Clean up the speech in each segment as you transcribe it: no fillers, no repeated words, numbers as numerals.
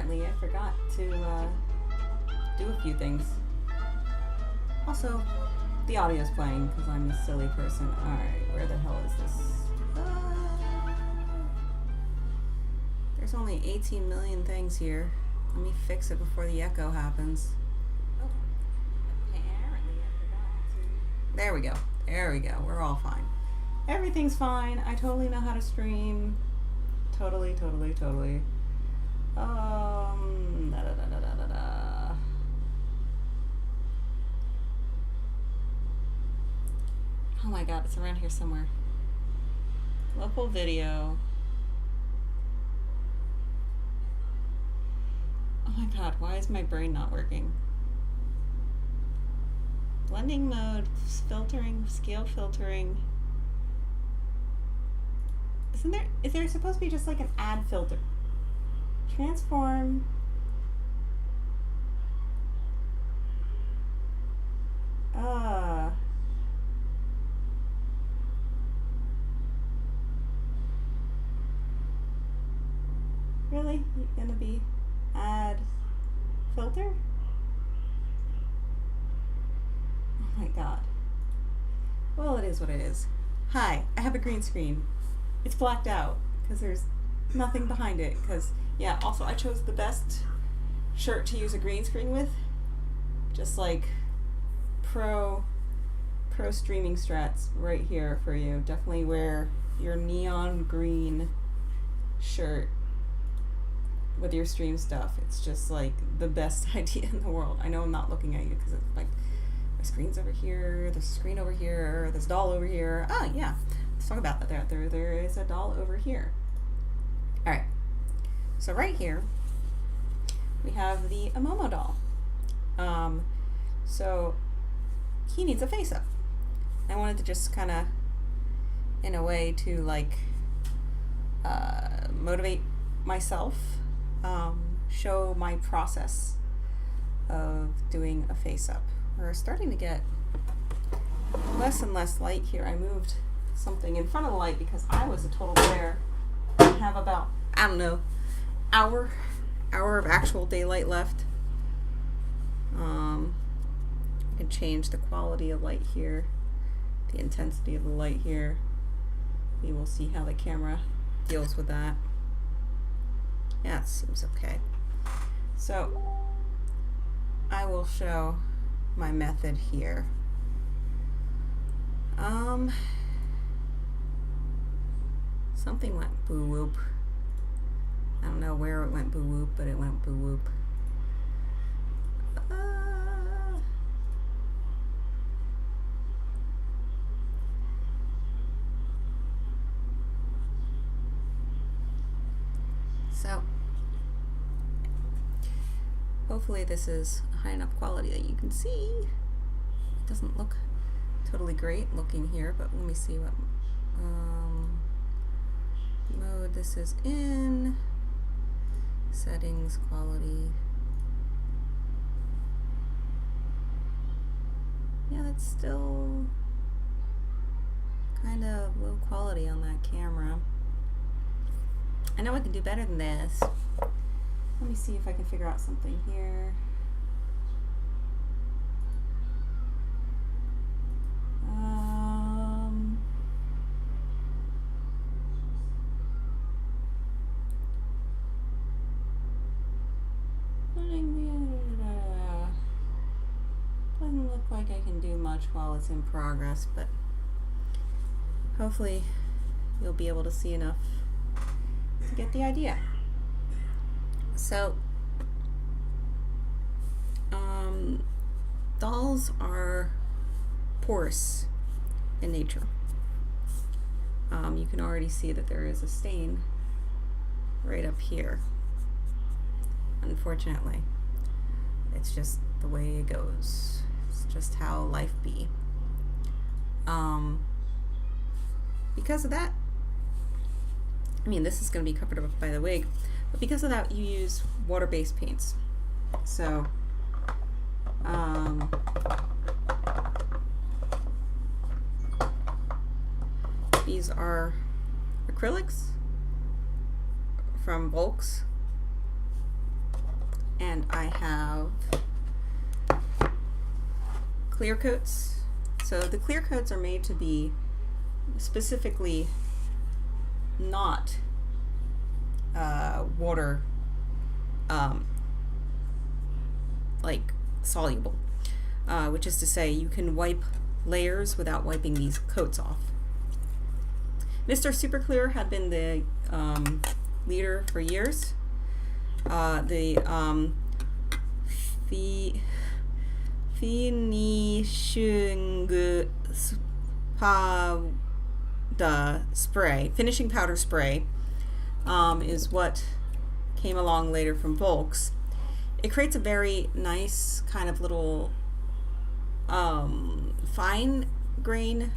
apparently I forgot to do a few things. Also, the audio's playing because I'm a silly person. Alright, where the hell is this? There's only 18 million things here. Let me fix it before the echo happens. Oh, apparently I forgot to. There we go. There we go. We're all fine. Everything's fine. I totally know how to stream. Totally. Da, da, da, da, da, da, da. Oh my god, it's around here somewhere. Local video. Oh my god, why is my brain not working? Blending mode, filtering, scale filtering. Is there supposed to be just like an add filter? Transform. Really? You're gonna be add filter? Oh my god. Well, it is what it is. Hi, I have a green screen. It's blacked out because there's nothing behind it. Because, yeah, also I chose the best shirt to use a green screen with. Just like pro streaming strats right here for you. Definitely wear your neon green shirt with your stream stuff. It's just like the best idea in the world. I know I'm not looking at you because it's like my screen's over here, there's a screen over here, there's a doll over here. Oh yeah, let's talk about that. There is a doll over here. All right, so right here we have the Imomo doll. So he needs a face up. I wanted to just kind of, in a way, to like motivate myself, show my process of doing a face up. We're starting to get less and less light here. I moved something in front of the light because I was a total glare. I have about, I don't know, hour of actual daylight left. I can change the quality of light here, the intensity of the light here. We will see how the camera deals with that. Yeah, it seems okay. So I will show my method here. Something went boo whoop. I don't know where it went boo whoop, but it went boo whoop. So hopefully this is a high enough quality that you can see. It doesn't look totally great looking here, but let me see what mode this is in. Settings, quality. Yeah, that's still kind of low quality on that camera. I know I can do better than this. Let me see if I can figure out something here. Doesn't look like I can do much while it's in progress, but hopefully you'll be able to see enough to get the idea. So, dolls are porous in nature. You can already see that there is a stain right up here. Unfortunately, it's just the way it goes. It's just how life be. Because of that, I mean, this is going to be covered up by the wig, but because of that, you use water-based paints. So, these are acrylics from Volks. and I have clear coats. So the clear coats are made to be specifically not water like soluble, which is to say you can wipe layers without wiping these coats off. Mr. Super Clear had been the leader for years. The finishing powder spray, is what came along later from Volks. It creates a very nice kind of little fine grain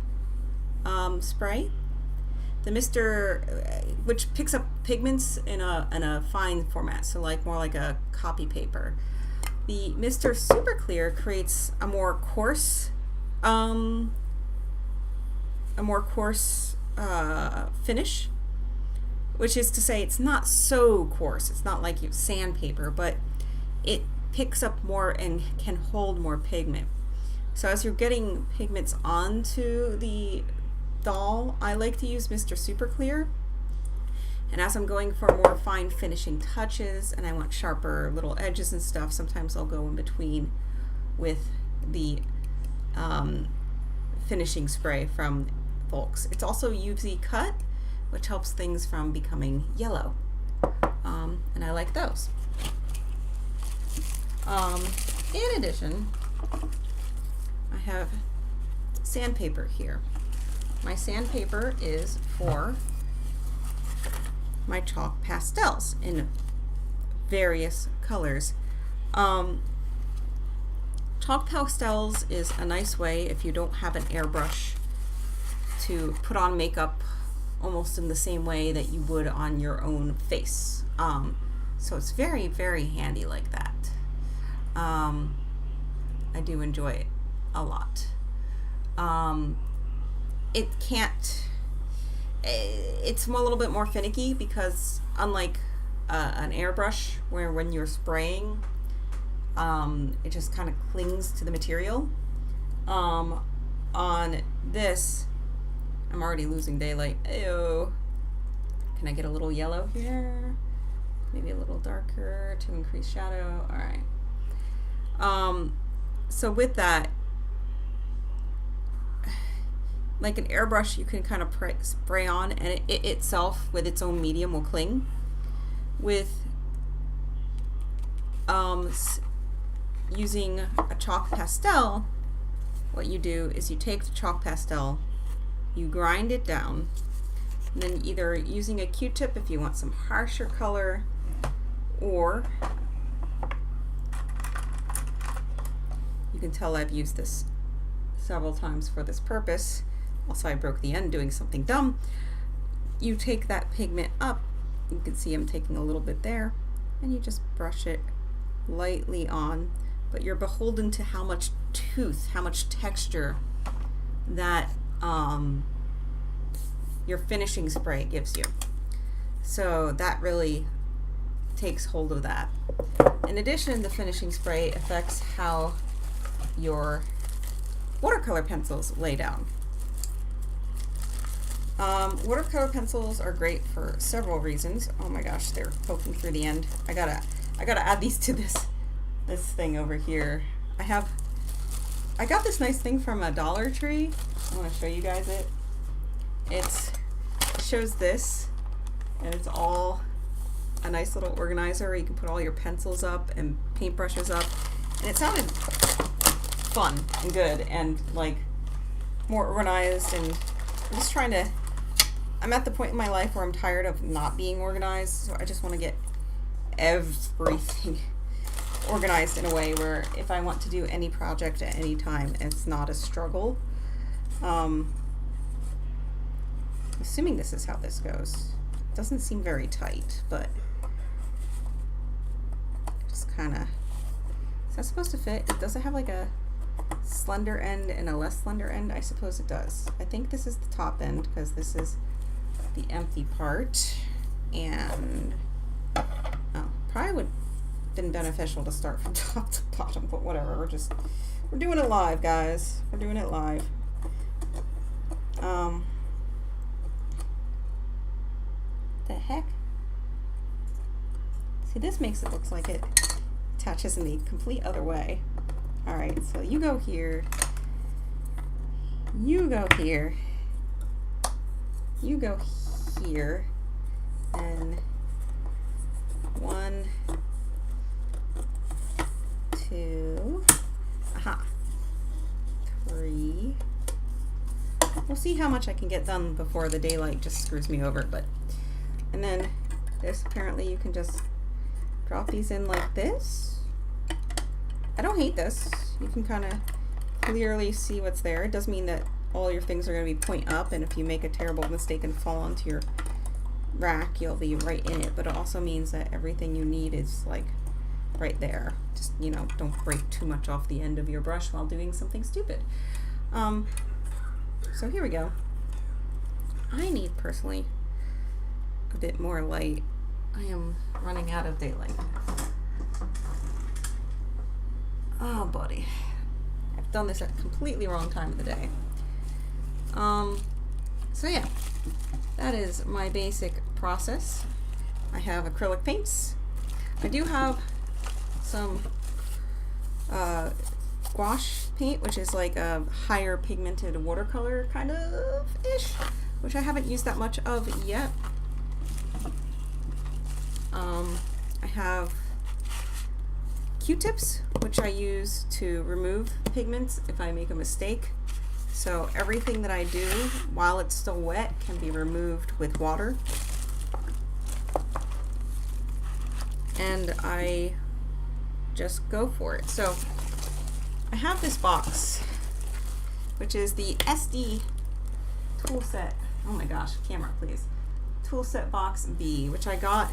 spray. The which picks up pigments in a fine format, so like more like a copy paper. The Mr. Super Clear creates a more coarse finish, which is to say it's not so coarse. It's not like sandpaper, but it picks up more and can hold more pigment. So as you're getting pigments onto the doll, I like to use Mr. Super Clear. And as I'm going for more fine finishing touches and I want sharper little edges and stuff, sometimes I'll go in between with the finishing spray from Volks. It's also UV cut, which helps things from becoming yellow. And I like those. In addition, I have sandpaper here. My sandpaper is for my chalk pastels in various colors. Chalk pastels is a nice way, if you don't have an airbrush, to put on makeup almost in the same way that you would on your own face. So it's very, very handy like that. I do enjoy it a lot. It's a little bit more finicky because unlike an airbrush where when you're spraying, it just kind of clings to the material. On this, I'm already losing daylight. Ew. Can I get a little yellow here? Maybe a little darker to increase shadow. All right. So with that, like an airbrush, you can kind of spray on, and it itself, with its own medium, will cling. With using a chalk pastel, what you do is you take the chalk pastel, you grind it down, and then either using a Q-tip if you want some harsher color, or you can tell I've used this several times for this purpose. Also, I broke the end doing something dumb. You take that pigment up, you can see I'm taking a little bit there, and you just brush it lightly on, but you're beholden to how much tooth, how much texture that your finishing spray gives you. So that really takes hold of that. In addition, the finishing spray affects how your watercolor pencils lay down. Watercolor pencils are great for several reasons. Oh my gosh, they're poking through the end. I gotta add these to this thing over here. I got this nice thing from a Dollar Tree. I want to show you guys it. It shows this, and it's all a nice little organizer where you can put all your pencils up and paintbrushes up. And it sounded fun and good and like more organized, and I'm just trying to, I'm at the point in my life where I'm tired of not being organized, so I just want to get everything organized in a way where if I want to do any project at any time, it's not a struggle. Assuming this is how this goes. It doesn't seem very tight, but just kind of, is that supposed to fit? Does it have like a slender end and a less slender end? I suppose it does. I think this is the top end because this is the empty part, and oh, probably would been beneficial to start from top to bottom, but whatever. We're doing it live, guys. We're doing it live. The heck? See, this makes it look like it attaches in the complete other way. All right, so you go here. You go here. You go here. And 1, 2, aha, 3. We'll see how much I can get done before the daylight just screws me over, but, and then this, apparently you can just drop these in like this. I don't hate this. You can kind of clearly see what's there. It does mean that all your things are going to be point up, and if you make a terrible mistake and fall onto your rack, you'll be right in it, but it also means that everything you need is like right there. Just, you know, don't break too much off the end of your brush while doing something stupid. So here we go. I need personally a bit more light. I am running out of daylight. Oh buddy, I've done this at a completely wrong time of the day. So yeah, that is my basic process. I have acrylic paints. I do have some gouache paint, which is like a higher pigmented watercolor kind of ish, which I haven't used that much of yet. I have Q-tips, which I use to remove pigments if I make a mistake. So everything that I do while it's still wet can be removed with water. And I just go for it. So I have this box, which is the SD tool set. Oh my gosh, camera please. Tool set box B, which I got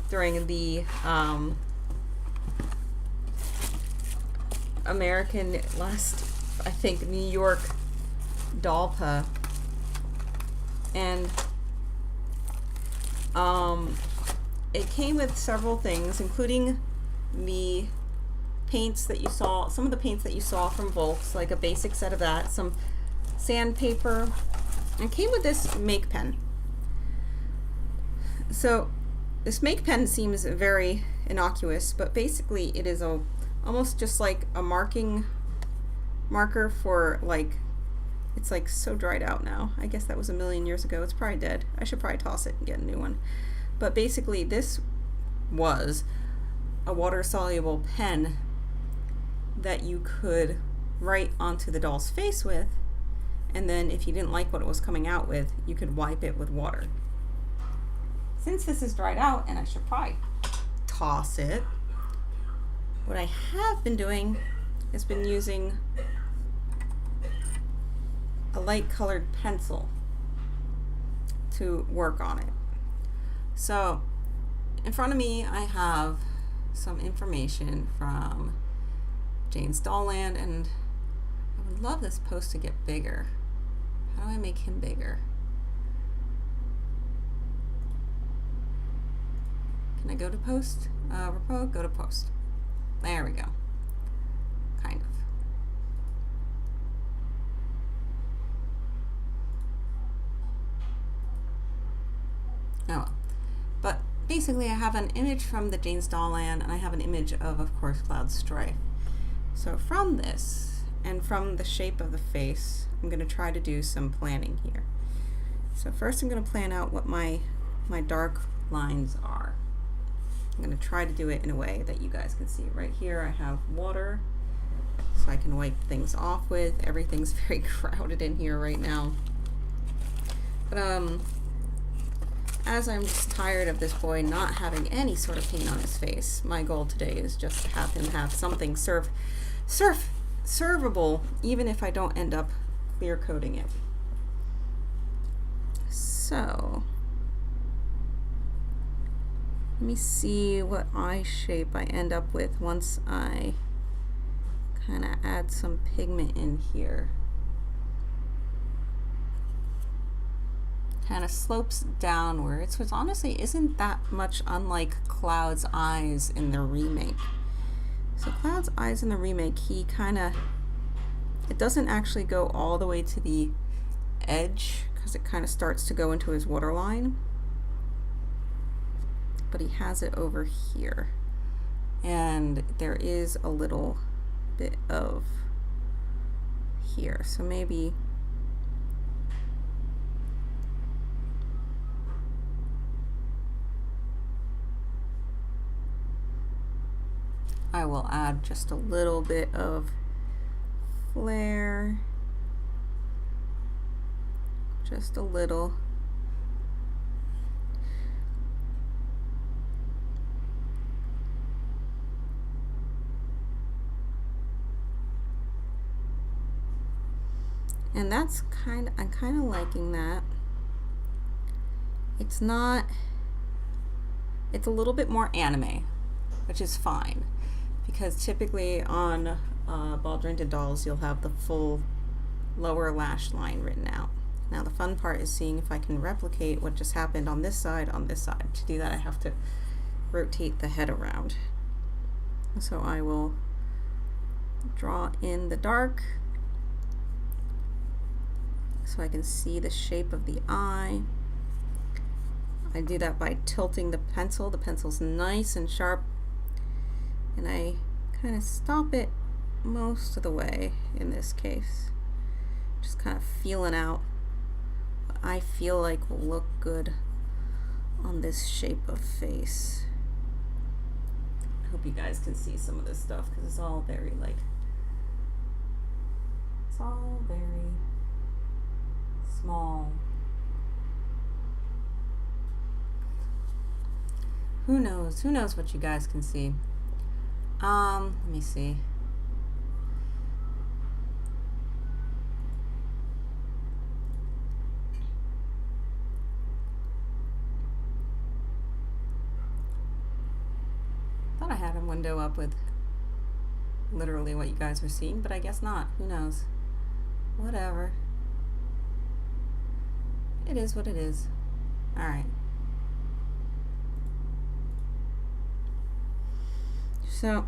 during the American I think New York Dalpa, and it came with several things, including the paints that you saw, some of the paints that you saw from Volks, like a basic set of that, some sandpaper, and came with this make pen. So this make pen seems very innocuous, but basically it is almost just like a marker for, like, it's like so dried out now. I guess that was a million years ago. It's probably dead. I should probably toss it and get a new one. But basically this was a water-soluble pen that you could write onto the doll's face with, and then if you didn't like what it was coming out with, you could wipe it with water. Since this is dried out, and I should probably toss it, what I have been doing is been using a light colored pencil to work on it. So in front of me I have some information from Jane's Dollland, and I would love this post to get bigger. How do I make him bigger? Can I go to post? Repro, go to post. There we go. Kind of. Oh well. But basically I have an image from the Jane's Dollland, and I have an image of course, Cloud Strife. So from this, and from the shape of the face, I'm going to try to do some planning here. So first I'm going to plan out what my dark lines are. I'm going to try to do it in a way that you guys can see. Right here I have water, so I can wipe things off with. Everything's very crowded in here right now. But as I'm just tired of this boy not having any sort of paint on his face, my goal today is just to have him have something servable, even if I don't end up clear coating it. So let me see what eye shape I end up with once I kind of add some pigment in here. kind of slopes downwards, which honestly isn't that much unlike Cloud's eyes in the remake. So Cloud's eyes in the remake, he kind of, it doesn't actually go all the way to the edge because it kind of starts to go into his waterline, but he has it over here, and there is a little bit of here, so maybe I will add just a little bit of flare, just a little. And that's I'm kind of liking that. It's not, it's a little bit more anime, which is fine, because typically on ball jointed dolls you'll have the full lower lash line written out. Now the fun part is seeing if I can replicate what just happened on this side on this side. To do that I have to rotate the head around. So I will draw in the dark so I can see the shape of the eye. I do that by tilting the pencil. The pencil's nice and sharp, and I kind of stop it most of the way in this case. Just kind of feeling out what I feel like will look good on this shape of face. I hope you guys can see some of this stuff because it's all very it's all very small. Who knows what you guys can see. Let me see. Thought I had a window up with literally what you guys were seeing, but I guess not. Who knows? Whatever. It is what it is. Alright. So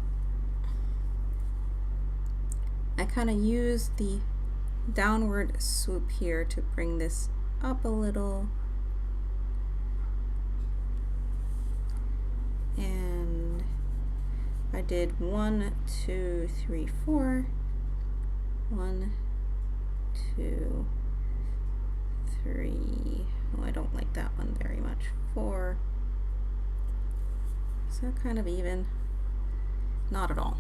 I kind of use the downward swoop here to bring this up a little, and I did 1, 2, 3, 4, 1, 2, 3. Oh, I don't like that one very much. 4. Is that kind of even? Not at all.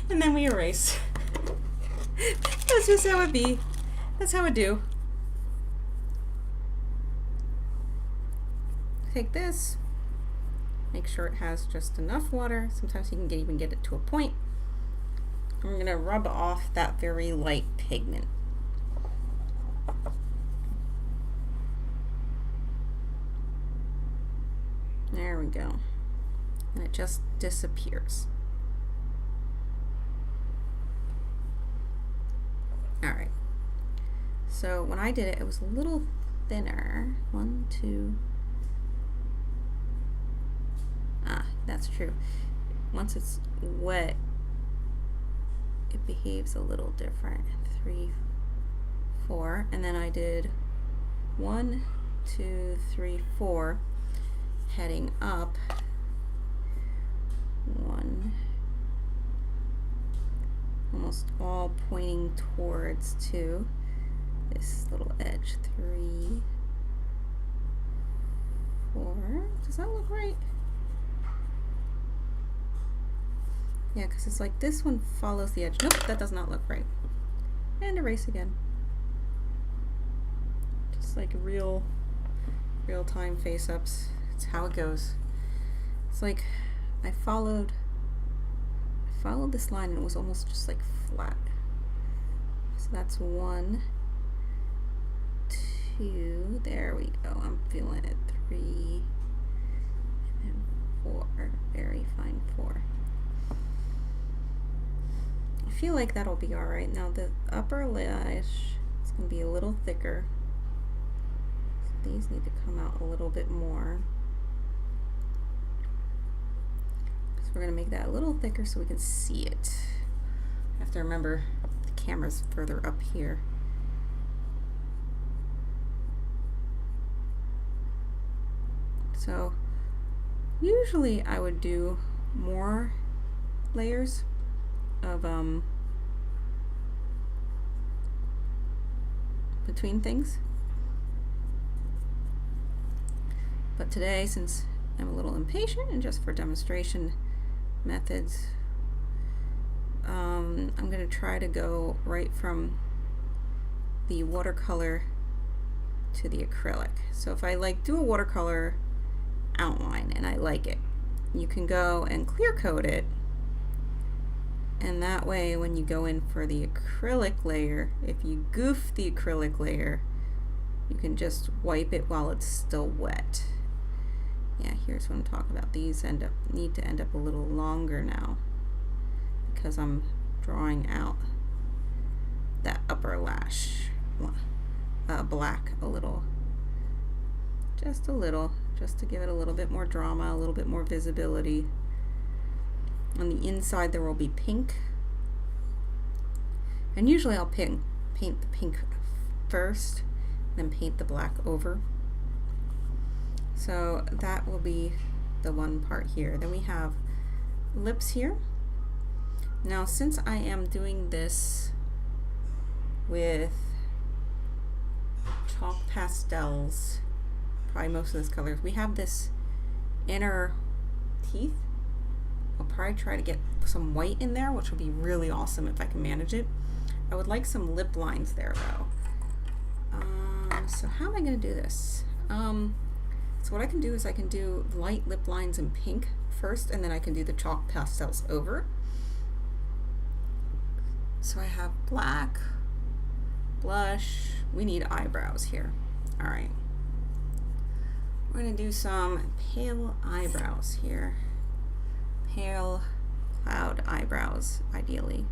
And then we erase. That's just how it be. That's how it do. Take this, make sure it has just enough water. Sometimes you can even get it to a point. I'm gonna rub off that very light pigment. There we go. And it just disappears. Alright. So when I did it, it was a little thinner. 1, 2. Ah, that's true. Once it's wet, it behaves a little different. 3, 4. And then I did 1, 2, 3, 4. Heading up. 1, almost all pointing towards 2, this little edge. 3, 4. Does that look right? Yeah, because it's like this one follows the edge. Nope, that does not look right. And erase again. Just like real-time face-ups. It's how it goes. It's like I followed this line and it was almost just like flat. So that's 1, 2, there we go. I'm feeling it. 3, and then 4. Very fine 4. I feel like that'll be alright. Now the upper lash, it's It's going to be a little thicker. So these need to come out a little bit more. So we're going to make that a little thicker so we can see it. I have to remember the camera's further up here. So usually I would do more layers of between things, but today, since I'm a little impatient and just for demonstration methods, I'm going to try to go right from the watercolor to the acrylic. So if I do a watercolor outline and I like it, you can go and clear coat it, and that way when you go in for the acrylic layer, if you goof the acrylic layer, you can just wipe it while it's still wet. Yeah, here's what I'm talking about. These need to end up a little longer now because I'm drawing out that upper lash black a little, just a little, just to give it a little bit more drama, a little bit more visibility. On the inside there will be pink, and usually I'll paint the pink first, then paint the black over. So that will be the one part here. Then we have lips here. Now since I am doing this with chalk pastels, probably most of this color, we have this inner teeth. I'll probably try to get some white in there, which will be really awesome if I can manage it. I would like some lip lines there though. So how am I going to do this? So what I can do is I can do light lip lines in pink first, and then I can do the chalk pastels over. So I have black, blush, we need eyebrows here. All right. We're going to do some pale eyebrows here. Pale cloud eyebrows, ideally.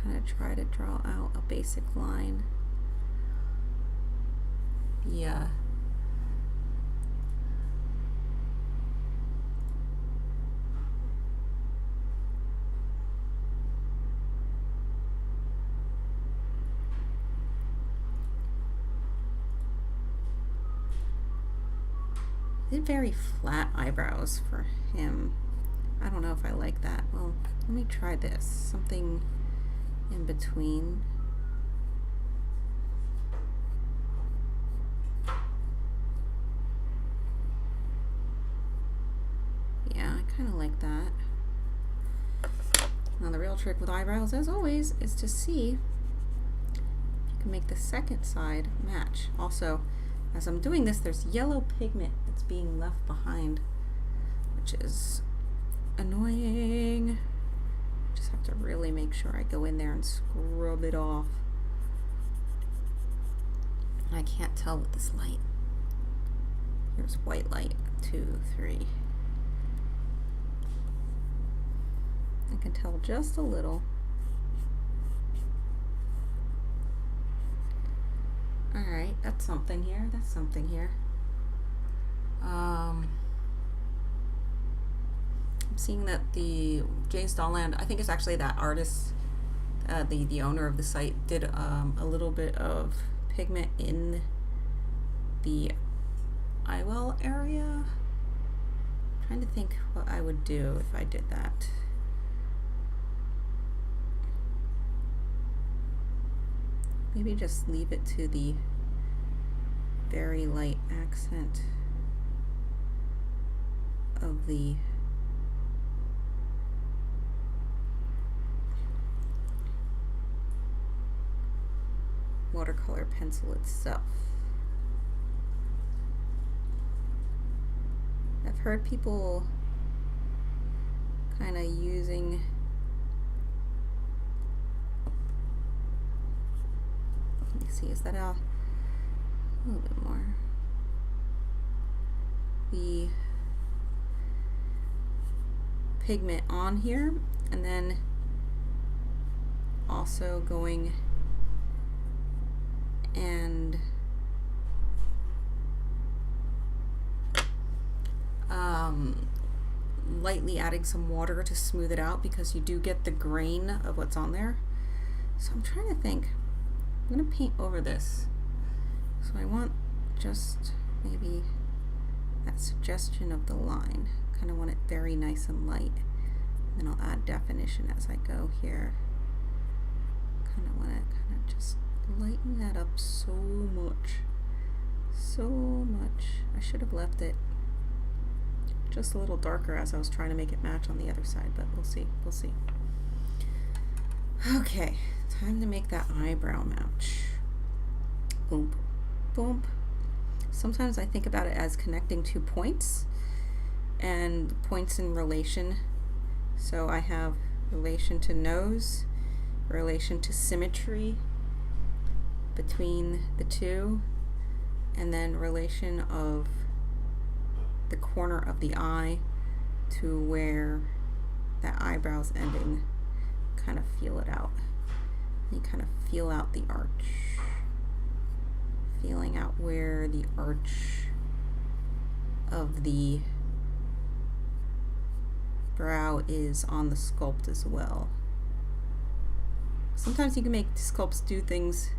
Kind of try to draw out a basic line. Yeah. Did very flat eyebrows for him. I don't know if I like that. Well, let me try this. Something in between. Yeah, I kind of like that. Now the real trick with eyebrows, as always, is to see if you can make the second side match. Also, as I'm doing this, there's yellow pigment that's being left behind, which is annoying. Just have to really make sure I go in there and scrub it off. I can't tell with this light. Here's white light, 2, 3. I can tell just a little. Alright, that's something here, that's something here. I'm seeing that the James Dollland, I think it's actually that artist, the owner of the site, did a little bit of pigment in the eyewell area. I'm trying to think what I would do if I did that. Maybe just leave it to the very light accent of the watercolor pencil itself. I've heard people kind of using see, is that a little bit more? The pigment on here, and then also going and lightly adding some water to smooth it out, because you do get the grain of what's on there. So I'm trying to think. I'm going to paint over this. So I want just maybe that suggestion of the line. Kind of want it very nice and light. And then I'll add definition as I go here. Kind of want to kind of just lighten that up so much. So much. I should have left it just a little darker as I was trying to make it match on the other side, but we'll see. We'll see. Okay, time to make that eyebrow match. Boom, boom. Sometimes I think about it as connecting 2 points, and points in relation. So I have relation to nose, relation to symmetry between the two, and then relation of the corner of the eye to where that eyebrow's ending. Kind of feel it out. You kind of feel out the arch. Feeling out where the arch of the brow is on the sculpt as well. Sometimes you can make sculpts do things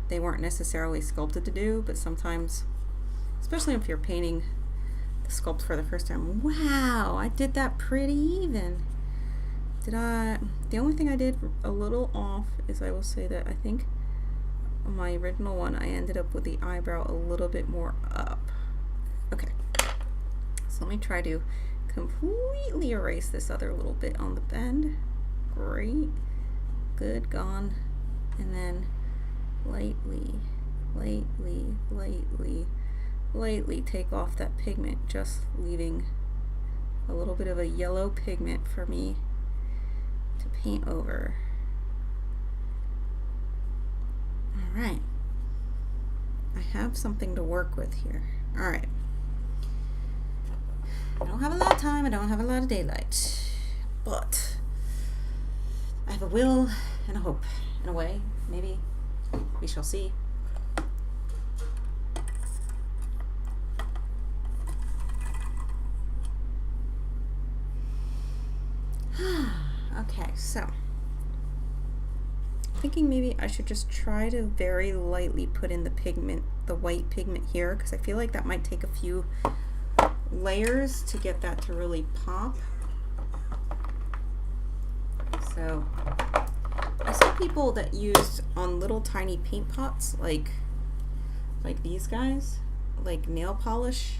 they weren't necessarily sculpted to do, but sometimes, especially if you're painting the sculpt for the first time, wow, I did that pretty even. The only thing I did a little off is, I will say that I think on my original one I ended up with the eyebrow a little bit more up. Okay, so let me try to completely erase this other little bit on the bend. Great, good, gone. And then lightly take off that pigment, just leaving a little bit of a yellow pigment for me to paint over. All right, I have something to work with here. All right, I don't have a lot of time, I don't have a lot of daylight, but I have a will and a hope. In a way, maybe we shall see. Okay, so I'm thinking maybe I should just try to very lightly put in the pigment, the white pigment here, because I feel like that might take a few layers to get that to really pop. So I see people that use on little tiny paint pots, like these guys, like nail polish.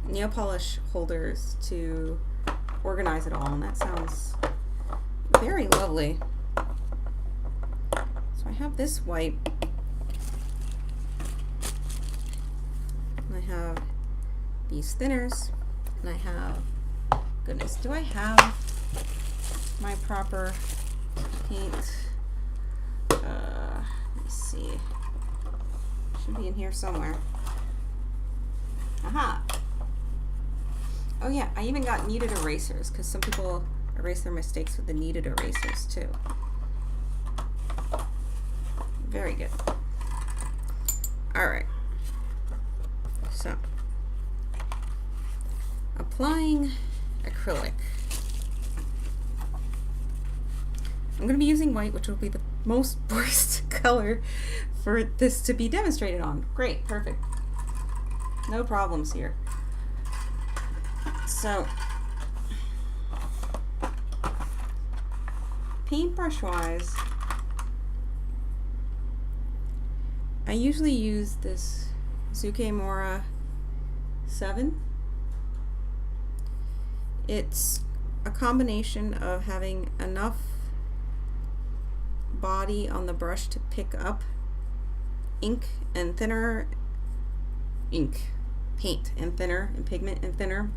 Nail polish holders to organize it all, and that sounds very lovely. So I have this white, and I have these thinners, and I have, goodness, do I have my proper paint? Let me see. Should be in here somewhere. Aha! Oh yeah, I even got kneaded erasers, because some people erase their mistakes with the kneaded erasers too. Very good. Alright. So, applying acrylic. I'm going to be using white, which will be the most worst color for this to be demonstrated on. Great, perfect. No problems here. So, paintbrush wise, I usually use this Imomo 7. It's a combination of having enough body on the brush to pick up ink and thinner ink, paint and thinner, and pigment and thinner,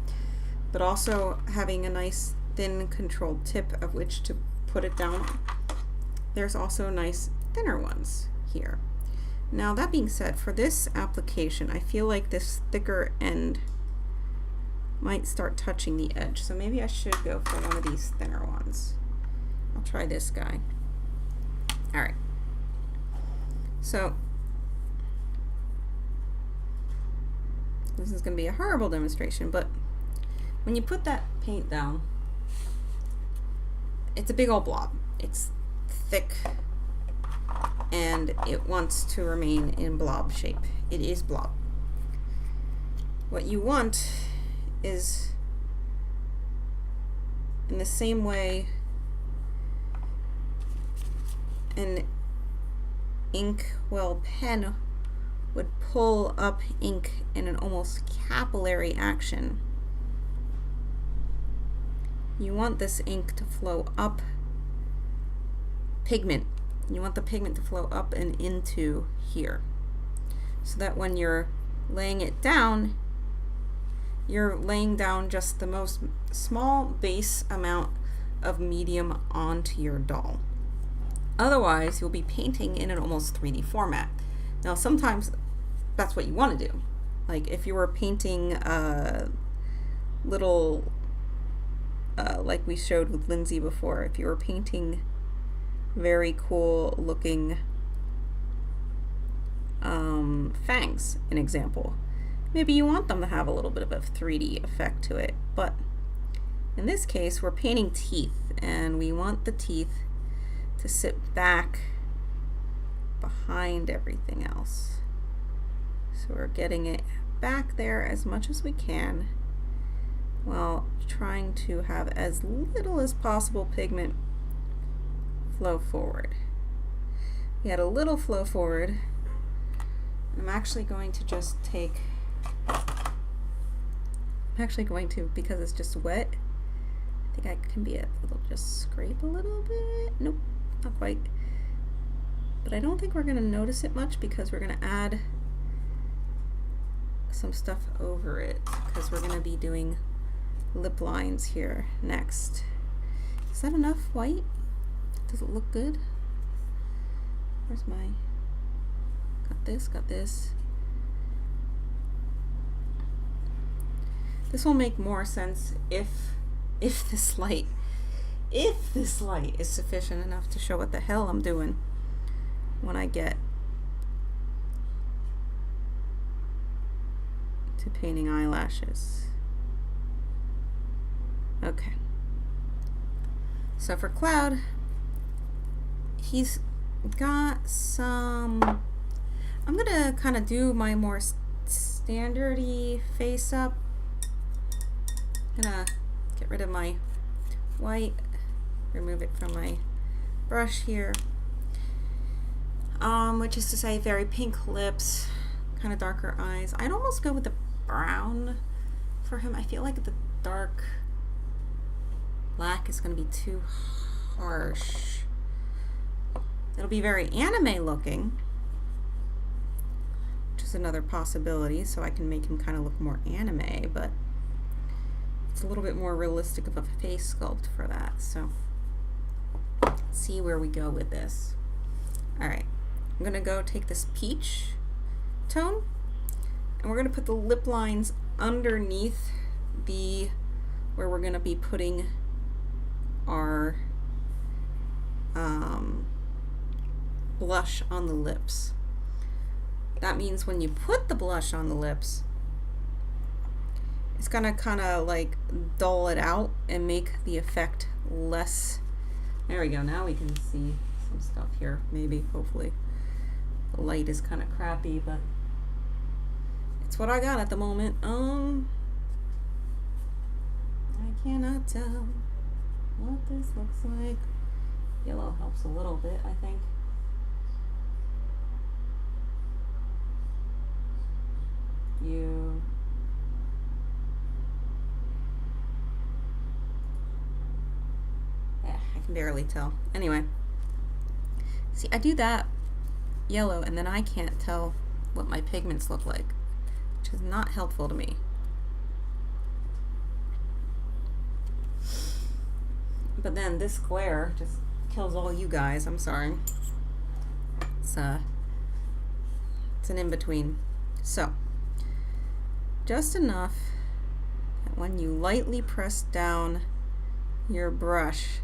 but also having a nice thin controlled tip of which to put it down. There's also nice thinner ones here. Now that being said, for this application, I feel like this thicker end might start touching the edge, so maybe I should go for one of these thinner ones. I'll try this guy. All right. So this is going to be a horrible demonstration, but when you put that paint down, it's a big old blob. It's thick and it wants to remain in blob shape. It is blob. What you want is, in the same way an inkwell pen would pull up ink in an almost capillary action, you want this ink to flow up, pigment. You want the pigment to flow up and into here, so that when you're laying it down, you're laying down just the most small base amount of medium onto your doll. Otherwise, you'll be painting in an almost 3D format. Now, sometimes that's what you want to do. Like if you were painting little, like we showed with Lindsay before, if you were painting very cool looking fangs, an example, maybe you want them to have a little bit of a 3D effect to it. But in this case, we're painting teeth, and we want the teeth to sit back behind everything else. So we're getting it back there as much as we can while trying to have as little as possible pigment flow forward. We had a little flow forward. I'm actually going to just take, because it's just wet, I think I can be a little, just scrape a little bit. Nope, not quite. But I don't think we're going to notice it much because we're going to add some stuff over it, because we're going to be doing lip lines here next. Is that enough white? Does it look good? Where's my, got this. This will make more sense if this light is sufficient enough to show what the hell I'm doing when I get to painting eyelashes. Okay. So for Cloud, he's got some, I'm gonna kind of do my more standardy face up. I'm gonna get rid of my white, remove it from my brush here, which is to say very pink lips, kind of darker eyes. I'd almost go with the brown for him. I feel like the dark black is going to be too harsh. It'll be very anime looking, which is another possibility, so I can make him kind of look more anime, but it's a little bit more realistic of a face sculpt for that. So let's see where we go with this. Alright, I'm going to go take this peach tone, and we're going to put the lip lines underneath where we're going to be putting our blush on the lips. That means when you put the blush on the lips, it's gonna kind of like dull it out and make the effect less. There we go. Now we can see some stuff here. Maybe, hopefully. The light is kind of crappy, but it's what I got at the moment. I cannot tell what this looks like. Yellow helps a little bit, I think. I can barely tell. Anyway, see, I do that yellow and then I can't tell what my pigments look like, which is not helpful to me. But then this glare just kills all you guys. I'm sorry. It's an in-between. So, just enough that when you lightly press down your brush,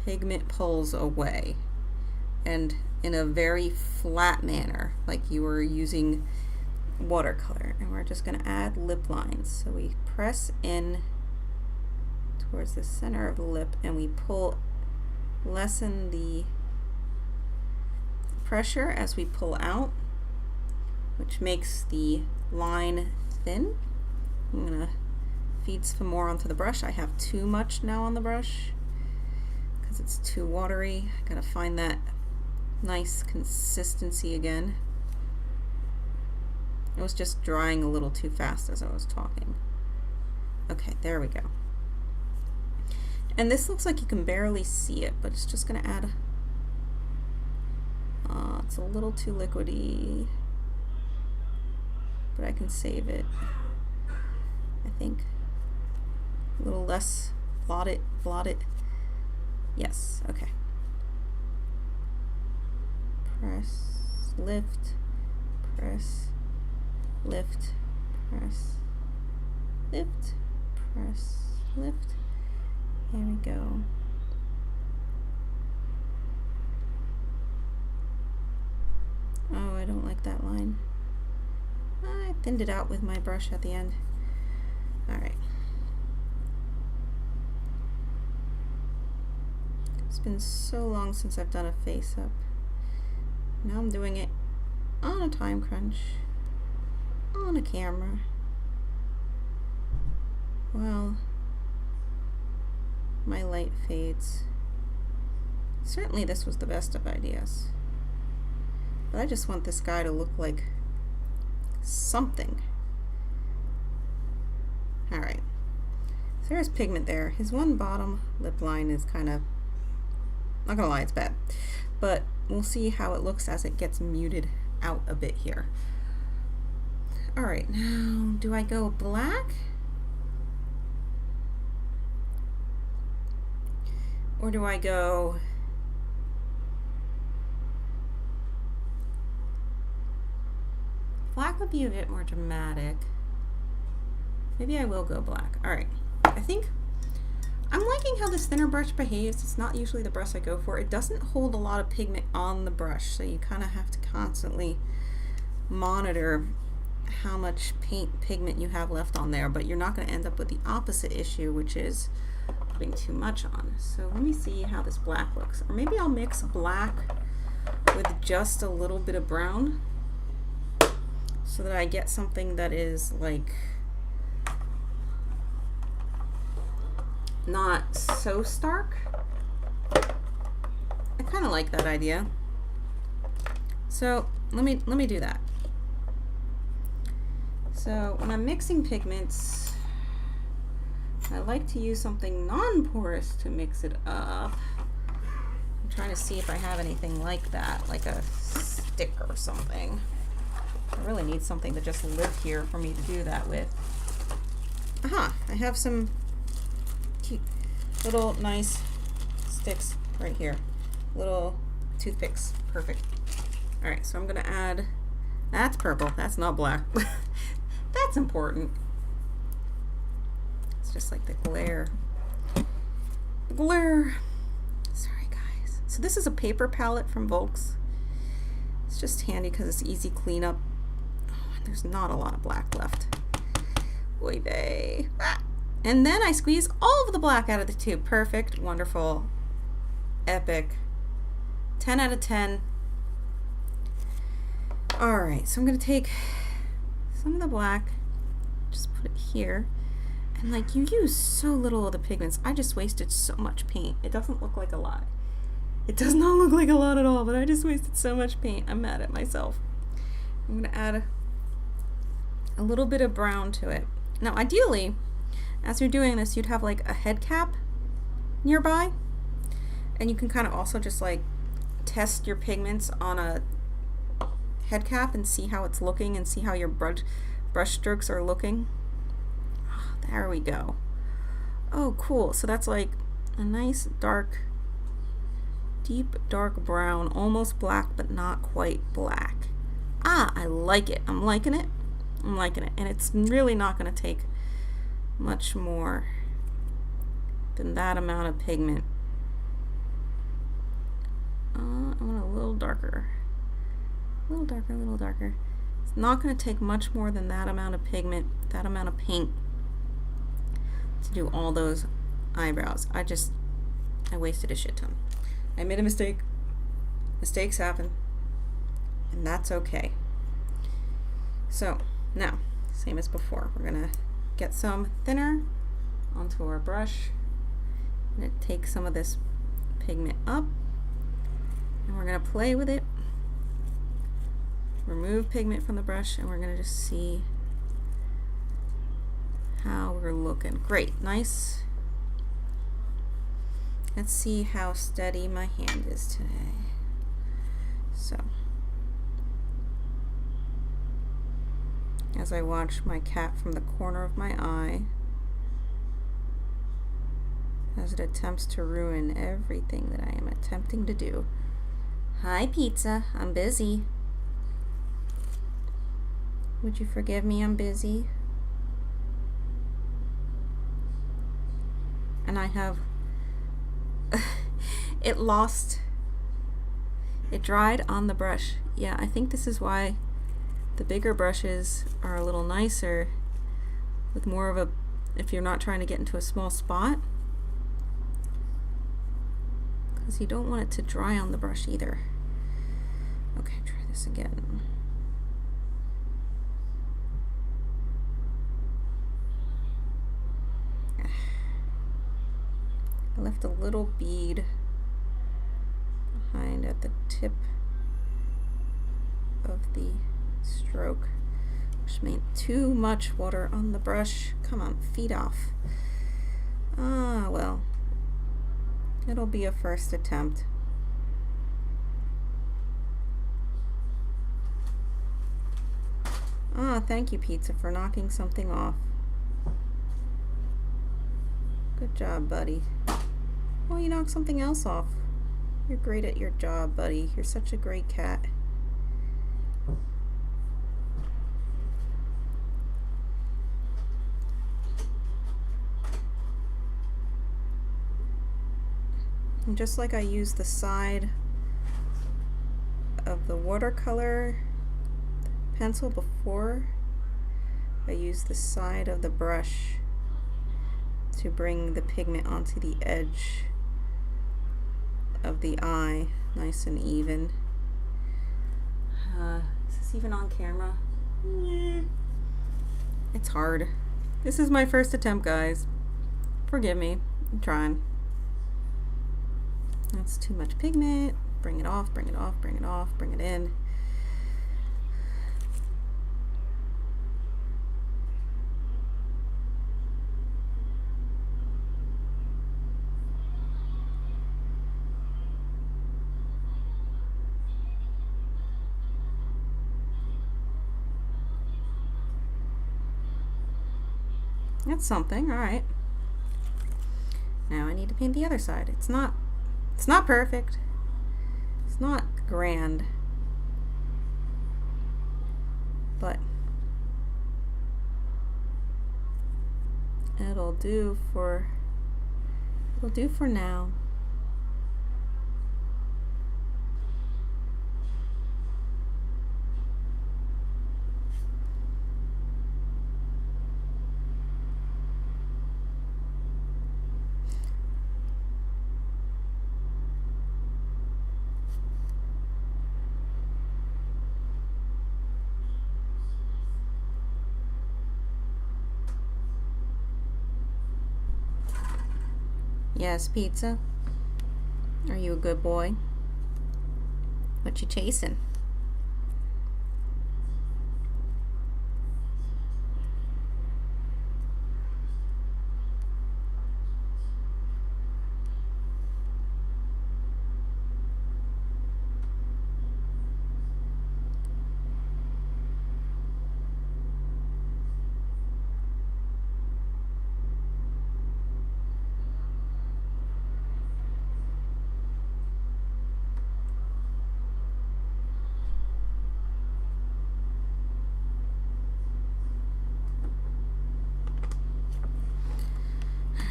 pigment pulls away, and in a very flat manner, like you were using watercolor. And we're just going to add lip lines. So we press in towards the center of the lip and we lessen the pressure as we pull out, which makes the line thin. I'm going to feed some more onto the brush. I have too much now on the brush because it's too watery. I gotta find that nice consistency again. It was just drying a little too fast as I was talking. Okay, there we go. And this looks like you can barely see it, but it's just gonna add, it's a little too liquidy, but I can save it. I think a little less, blot it. Yes, okay. Press, lift, press, lift, press, lift, press, lift. There we go. Oh, I don't like that line. I thinned it out with my brush at the end. All right. It's been so long since I've done a face up. Now I'm doing it on a time crunch, on a camera. Well, my light fades. Certainly this was the best of ideas. But I just want this guy to look like something. Alright. So there's pigment there. His one bottom lip line is kind of, not gonna lie, it's bad. But we'll see how it looks as it gets muted out a bit here. Alright, now do I go black? Or do I go black? Would be a bit more dramatic. Maybe I will go black. Alright, I think I'm liking how this thinner brush behaves. It's not usually the brush I go for. It doesn't hold a lot of pigment on the brush, so you kind of have to constantly monitor how much pigment you have left on there, but you're not going to end up with the opposite issue, which is putting too much on. So let me see how this black looks. Or maybe I'll mix black with just a little bit of brown so that I get something that is like not so stark. I kind of like that idea. So let me do that. So when I'm mixing pigments, I like to use something non-porous to mix it up. I'm trying to see if I have anything like that, like a stick or something. I really need something to just live here for me to do that with. Aha, I have some cute little nice sticks right here. Little toothpicks. Perfect. Alright, so I'm gonna add, that's purple, that's not black. That's important. It's just like the glare. Glare. Sorry guys. So this is a paper palette from Volks. It's just handy because it's easy cleanup. Oh, there's not a lot of black left. Oy vey. Ah. And then I squeeze all of the black out of the tube. Perfect, wonderful, epic. 10 out of 10. Alright, so I'm going to take some of the black, just put it here. And like, you use so little of the pigments. I just wasted so much paint. It doesn't look like a lot. It does not look like a lot at all, but I just wasted so much paint. I'm mad at myself. I'm going to add a little bit of brown to it. Now, ideally, as you're doing this, you'd have like a head cap nearby, and you can kind of also just like test your pigments on a head cap and see how it's looking and see how your brush strokes are looking. Oh, there we go. Oh, cool. So that's like a nice dark, deep dark brown, almost black, but not quite black. Ah, I like it. I'm liking it. I'm liking it. And it's really not going to take much more than that amount of pigment I want a little darker. A little darker, a little darker. It's not going to take much more than that amount of pigment, that amount of paint to do all those eyebrows. I wasted a shit ton. I made a mistake. Mistakes happen. And that's okay. So, now, same as before. We're going to get some thinner onto our brush. And take some of this pigment up. And we're going to play with it. Remove pigment from the brush, and we're going to just see how we're looking. Great, nice. Let's see how steady my hand is today. So, as I watch my cat from the corner of my eye, as it attempts to ruin everything that I am attempting to do. Hi, pizza, I'm busy. Would you forgive me? I'm busy. And I have it dried on the brush. Yeah, I think this is why the bigger brushes are a little nicer with more of a, if you're not trying to get into a small spot, because you don't want it to dry on the brush either. Okay, try this again. I left a little bead behind at the tip of the stroke, which made too much water on the brush. Come on, feet off. Ah, well, it'll be a first attempt. Ah, thank you, pizza, for knocking something off. Good job, buddy. Oh, you knocked something else off. You're great at your job, buddy. You're such a great cat. And just like I used the side of the watercolor pencil before, I used the side of the brush to bring the pigment onto the edge of the eye, nice and even. Is this even on camera? It's hard. This is my first attempt, guys. Forgive me. I'm trying. That's too much pigment. Bring it off, bring it off, bring it off, bring it in. That's something, all right. Now I need to paint the other side. It's not perfect. It's not grand. But it'll do for now. Yes, pizza? Are you a good boy? What you chasing?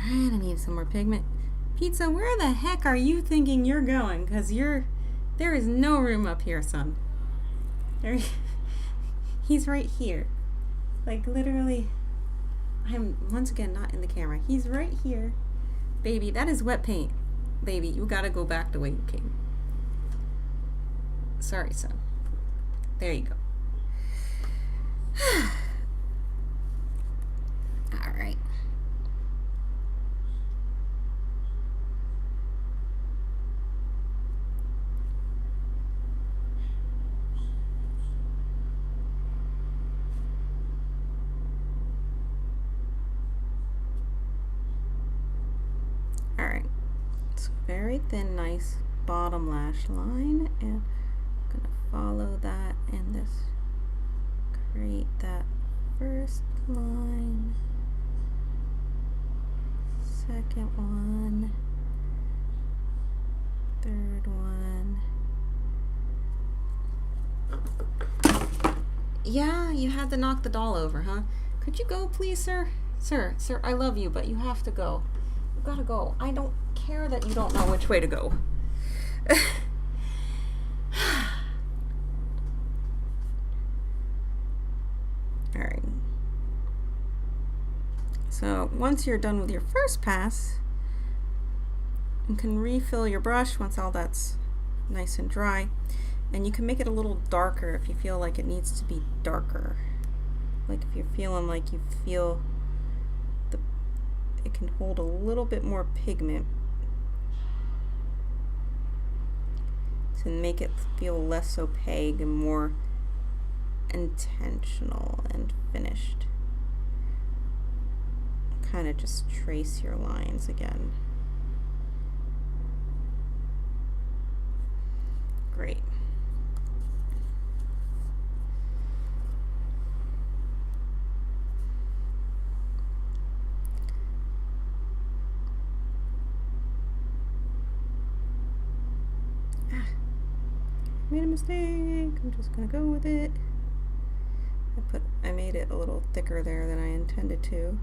Alright, I need some more pigment. Pizza, where the heck are you thinking you're going? Because you're There is no room up here, son. There, he's right here. Like, literally, I'm once again not in the camera. He's right here. Baby, that is wet paint. Baby, you gotta go back the way you came. Sorry, son. There you go. All right. All right. It's very thin, nice bottom lash line, and I'm gonna follow that and this. Create that first line, second one, third one. Yeah, you had to knock the doll over, huh? Could you go, please, sir? Sir, I love you, but you have to go. You gotta go. I don't care that you don't know which way to go. Alright. So once you're done with your first pass, you can refill your brush once all that's nice and dry. And you can make it a little darker if you feel like it needs to be darker. Like if you're feeling like you feel it can hold a little bit more pigment to make it feel less opaque and more intentional and finished. Kind of just trace your lines again. Great. Made a mistake. I'm just gonna go with it. I made it a little thicker there than I intended to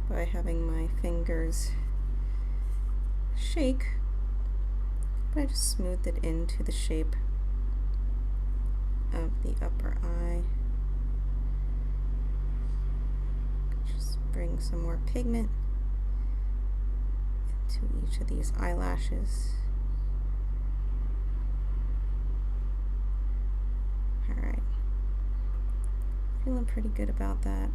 by having my fingers shake, but I just smoothed it into the shape of the upper eye. Just bring some more pigment into each of these eyelashes. Alright, feeling pretty good about that.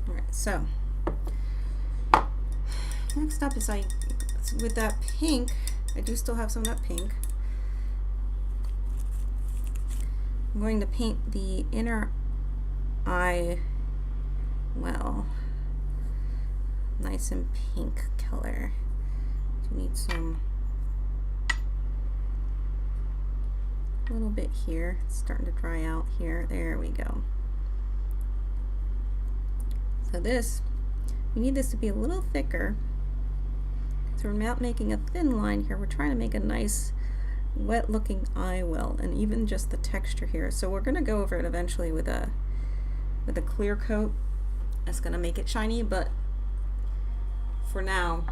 Alright, so next up is with that pink, I do still have some of that pink. I'm going to paint the inner eye well, nice and pink color. You need some, a little bit here. It's starting to dry out here. There we go. So this, we need this to be a little thicker. So we're not making a thin line here. We're trying to make a nice wet looking eye well, and even just the texture here. So we're going to go over it eventually with a clear coat. That's going to make it shiny, but for now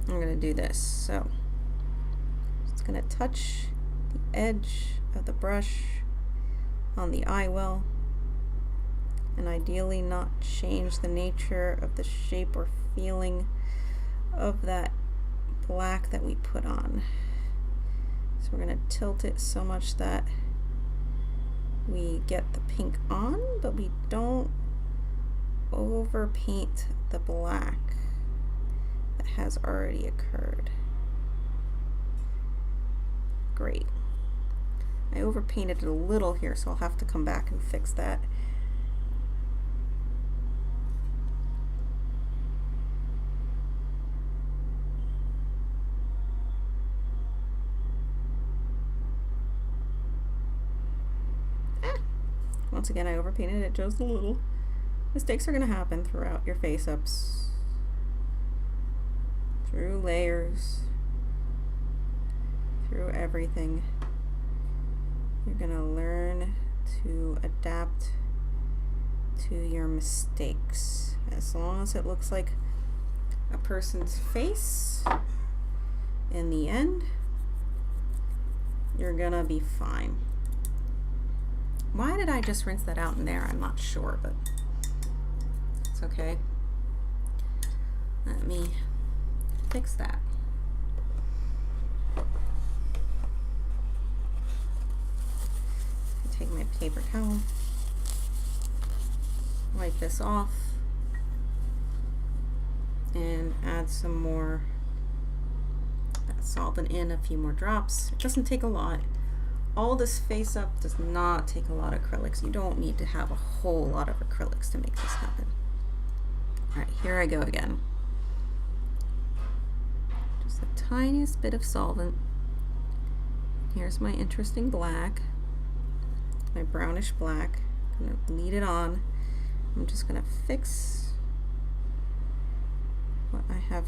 I'm going to do this. So it's going to touch the edge of the brush on the eye well, and ideally not change the nature of the shape or feeling of that black that we put on. So we're going to tilt it so much that we get the pink on, but we don't overpaint the black that has already occurred. Great. I overpainted it a little here, so I'll have to come back and fix that. Once again, I overpainted it just a little. Mistakes are going to happen throughout your face-ups, through layers, through everything. You're gonna learn to adapt to your mistakes. As long as it looks like a person's face, in the end, you're gonna be fine. Why did I just rinse that out in there? I'm not sure, but it's okay. Let me fix that. Take my paper towel, wipe this off, and add some more solvent in, a few more drops. It doesn't take a lot. All this face up does not take a lot of acrylics. You don't need to have a whole lot of acrylics to make this happen. All right, here I go again. Just the tiniest bit of solvent. Here's my interesting black, my brownish black. I'm gonna bleed it on. I'm just gonna fix what I have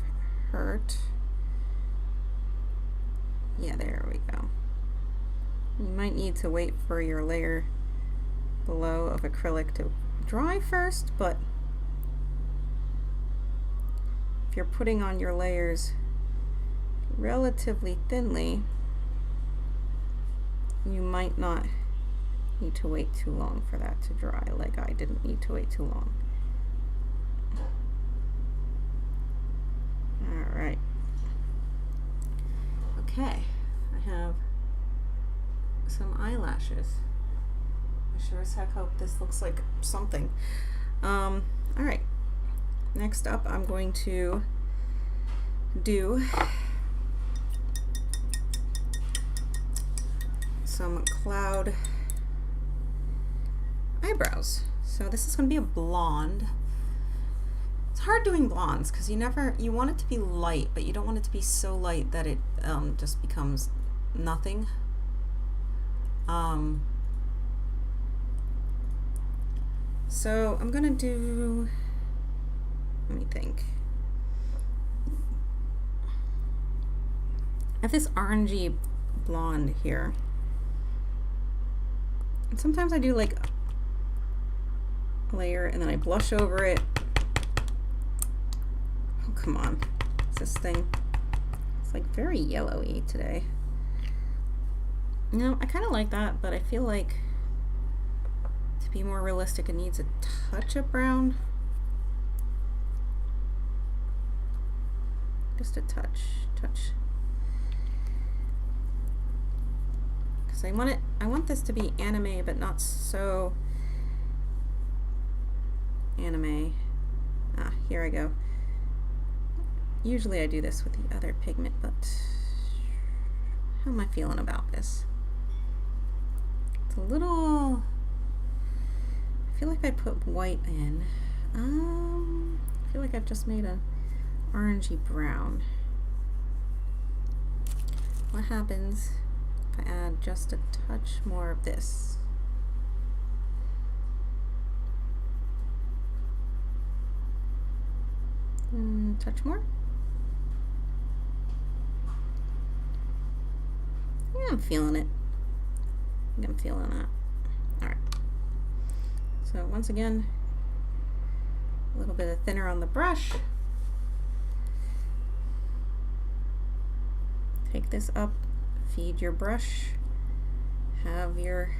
hurt. Yeah, there we go. You might need to wait for your layer below of acrylic to dry first, but if you're putting on your layers relatively thinly, you might not need to wait too long for that to dry, like I didn't need to wait too long. All right. Okay, I have some eyelashes. I sure as heck hope this looks like something. All right, next up I'm going to do some cloud eyebrows. So this is going to be a blonde. It's hard doing blondes because you want it to be light, but you don't want it to be so light that it just becomes nothing. So I'm gonna do, let me think. I have this orangey blonde here. And sometimes I do like a layer and then I blush over it. Oh, come on. It's this thing. It's like very yellowy today. No, I kind of like that, but I feel like to be more realistic, it needs a touch of brown. Just a touch. Because I want this to be anime, but not so anime. Ah, here I go. Usually I do this with the other pigment, but how am I feeling about this? It's a little, I feel like I put white in. I feel like I've just made an orangey brown. What happens if I add just a touch more of this? Touch more? Yeah, I'm feeling it. I think I'm feeling that. Alright. So once again, a little bit of thinner on the brush. Take this up, feed your brush, have your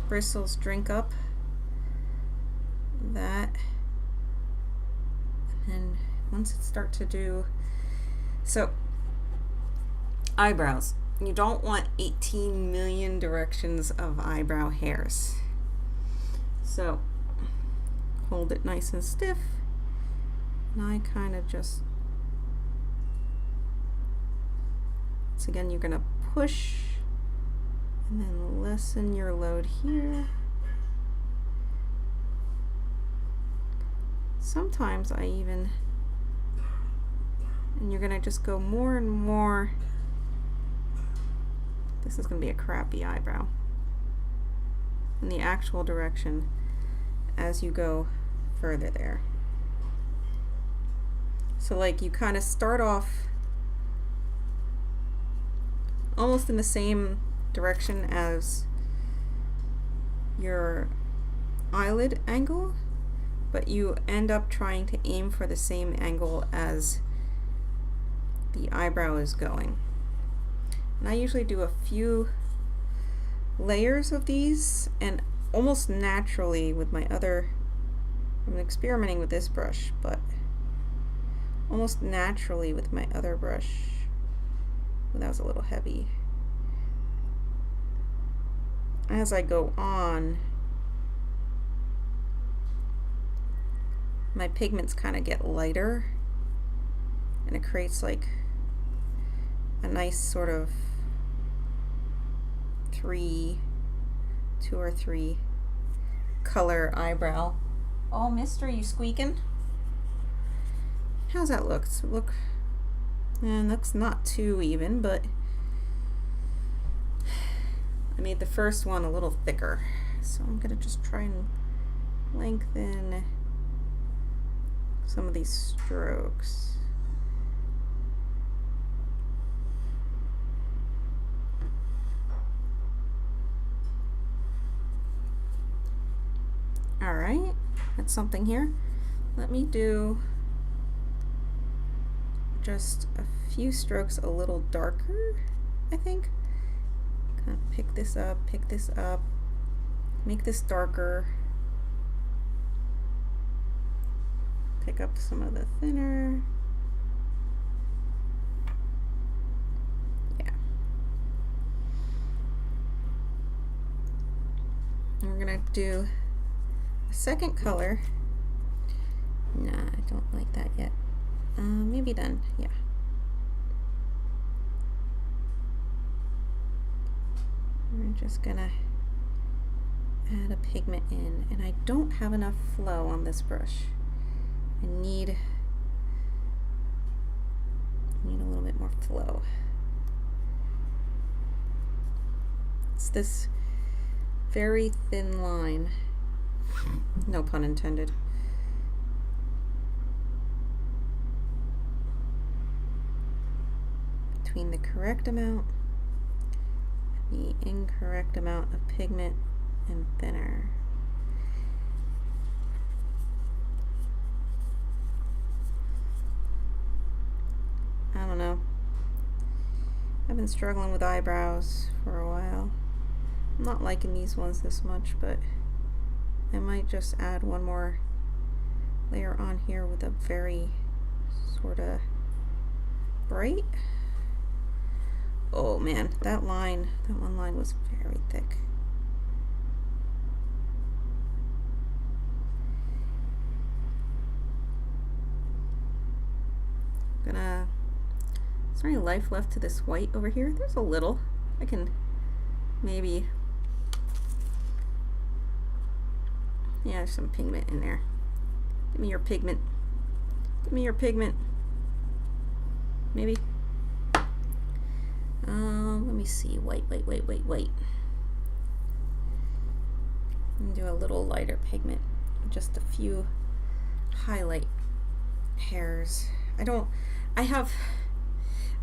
bristles drink up that, and once it starts to do, so eyebrows, you don't want 18 million directions of eyebrow hairs. So hold it nice and stiff, and I kind of just, so again, you're gonna push and then lessen your load here. Sometimes I even, and you're gonna just go more and more. This is gonna be a crappy eyebrow in the actual direction as you go further there. So like you kind of start off almost in the same direction as your eyelid angle, but you end up trying to aim for the same angle as the eyebrow is going. And I usually do a few layers of these, and almost naturally with my other, I'm experimenting with this brush, but almost naturally with my other brush, well, that was a little heavy, as I go on, my pigments kind of get lighter, and it creates like a nice sort of two or three color eyebrow. Oh, mister, you squeaking? How's that look? Does it look, looks not too even, but I made the first one a little thicker, so I'm gonna just try and lengthen some of these strokes. All right, that's something here. Let me do just a few strokes a little darker, I think. Kind of pick this up, make this darker. Pick up some of the thinner. Yeah. And we're gonna do a second color. Nah, I don't like that yet. Maybe then, yeah. We're just gonna add a pigment in, and I don't have enough flow on this brush. I need a little bit more flow. It's this very thin line, no pun intended. Between the correct amount and the incorrect amount of pigment and thinner. I don't know. I've been struggling with eyebrows for a while. I'm not liking these ones this much, but I might just add one more layer on here with a very sort of bright. Oh man, that one line was very thick. Is there any life left to this white over here? There's a little. I can maybe, yeah, there's some pigment in there. Give me your pigment. Give me your pigment. Maybe. Let me see. White. And do a little lighter pigment. Just a few highlight hairs. I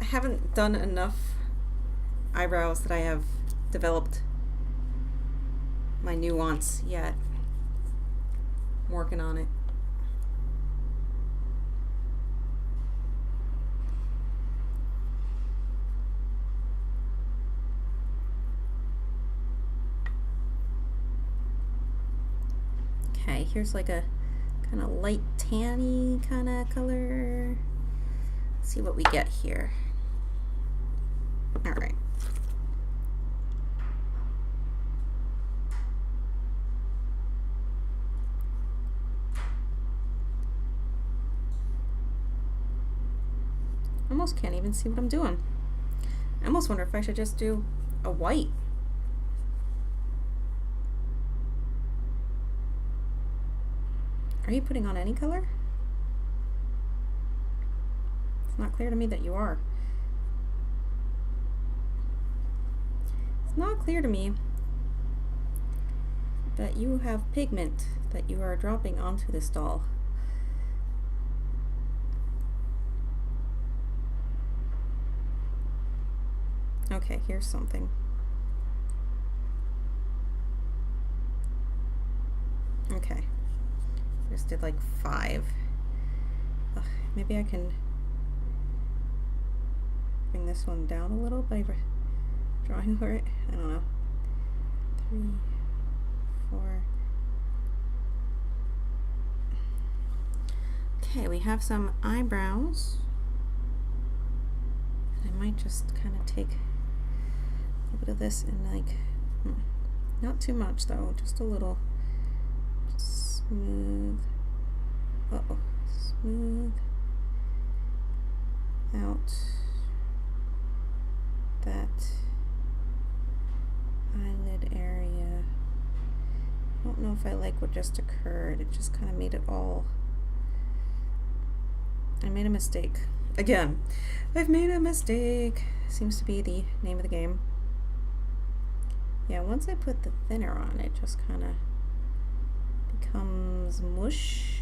haven't done enough eyebrows that I have developed my nuance yet. I'm working on it. Okay, here's like a kind of light tanny kind of color. Let's see what we get here. All right. I almost can't even see what I'm doing. I almost wonder if I should just do a white. Are you putting on any color? It's not clear to me that you are. It's not clear to me that you have pigment that you are dropping onto this doll. Okay, here's something. did like 5. Ugh, maybe I can bring this one down a little by drawing over it. I don't know. 3, 4. Okay, we have some eyebrows. I might just kind of take a bit of this and like, not too much though, just a little. Just smooth. Uh-oh. Smooth out that eyelid area. I don't know if I like what just occurred. It just kind of made it all. I made a mistake. Again, I've made a mistake. Seems to be the name of the game. Yeah, once I put the thinner on, it just kind of becomes mush.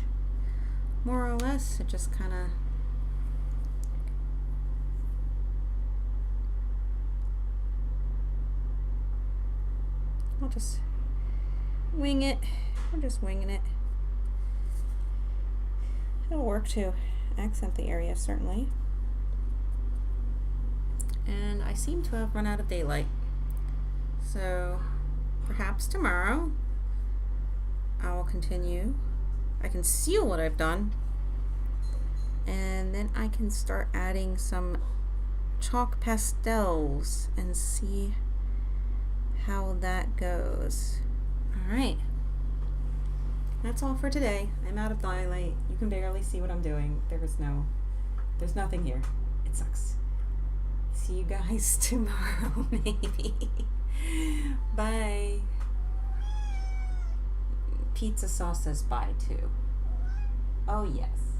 More or less, it just kind of I'll just wing it. We're just winging it. It'll work to accent the area, certainly. And I seem to have run out of daylight. So perhaps tomorrow I will continue. I can seal what I've done. And then I can start adding some chalk pastels and see how that goes. Alright. That's all for today. I'm out of daylight. You can barely see what I'm doing. There's nothing here. It sucks. See you guys tomorrow, maybe. Bye. Pizza sauce says bye too. Oh yes.